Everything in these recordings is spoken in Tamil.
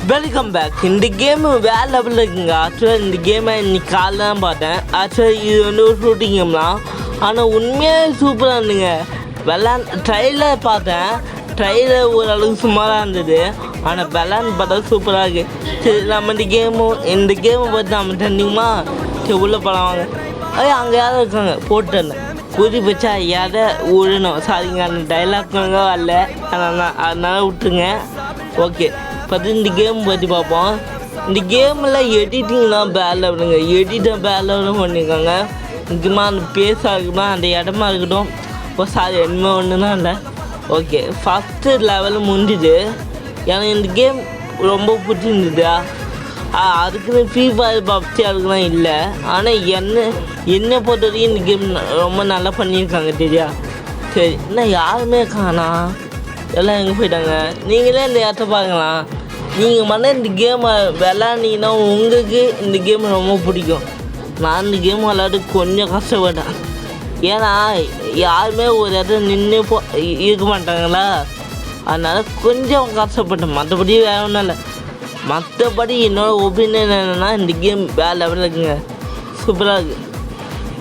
Welcome back. இந்த கேம் வேற லெவலில் இருக்குங்க. ஆக்சுவலாக இந்த கேமை இன்னைக்கு காலைல தான் பார்த்தேன். ஆக்சுவலாக இது வந்து ஒரு ஷூட்டிங் கேம் தான், ஆனால் உண்மையாக சூப்பராக இருந்துங்க. ட்ரைலர் பார்த்தேன், ட்ரைலர் ஓரளவுக்கு சுமாராக இருந்தது, ஆனால் விளாண்டு பார்த்தா சூப்பராக இருக்குது. சரி, நம்ம இந்த கேமை பார்த்து நம்ம தெரிஞ்சுக்குமா? சரி, உள்ளே போகலாம் வாங்க. அங்கே யாரும் இருக்காங்க போட்டுன்னு குறி வச்சா யாரை விடணும். சாரிங்க, அந்த டைலாக் வரல, அதனால விட்டுருங்க. ஓகே, பார்த்து இந்த கேம் பற்றி பார்ப்போம். இந்த கேமில் எடிட்டிங்லாம் பேரில் விடுங்க, எடிட்டர் பேரில் விட பண்ணியிருக்காங்க. முக்கியமாக அந்த பேஸாக இருக்கட்டும், அந்த இடமா இருக்கட்டும். சாரி, என்ன ஒன்றுனா இல்லை. ஓகே, ஃபஸ்ட்டு லெவலு முடிஞ்சுது. எனக்கு இந்த கேம் ரொம்ப பிடிச்சிருந்ததா. அதுக்குன்னு ஃப்ரீ ஃபயர் பப்ஜி அதுக்குலாம் இல்லை. ஆனால் என்னை பொறுத்த வரைக்கும் இந்த கேம் ரொம்ப நல்லா பண்ணியிருக்காங்க தெரியா. சரி, இன்னும் யாருமே காணா, எல்லாம் எங்கே போயிட்டாங்க? நீங்களே இந்த இடத்த பார்க்கலாம். நீங்கள் மட்டும் இந்த கேமை விளாண்டிங்கன்னா உங்களுக்கு இந்த கேம் ரொம்ப பிடிக்கும். நான் இந்த கேம் விளாட்டு கொஞ்சம் கஷ்டப்பட்டேன். ஏன்னா யாருமே ஒரு இடத்துல நின்று இருக்க மாட்டாங்களா, அதனால் கொஞ்சம் கஷ்டப்பட்டேன். மற்றபடி வேறு ஒன்றும் இல்லை. மற்றபடி என்னோடய ஒப்பீனியன் என்னென்னா, இந்த கேம் வேறு லெவலில் இருக்குங்க, சூப்பராக இருக்குது.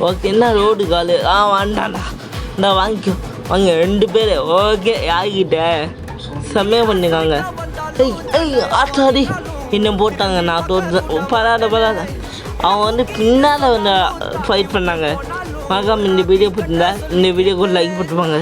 ஓகே, என்ன ரோடு காலு வாண்டாண்டா, இந்த வாங்கிக்கோ வாங்க 2 பேர். ஓகே, யார்கிட்ட செம்மையாக பண்ணியிருக்காங்க. ஆட்டாடி என்ன போட்டாங்க, நான் தோற்றுதான். பரவாயில்ல. அவங்க வந்து பின்னால் வந்து ஃபைட் பண்ணாங்க. மறக்காம இந்த வீடியோ பிடிச்சிருந்தா இந்த வீடியோக்கு லைக் போட்டுருவாங்க.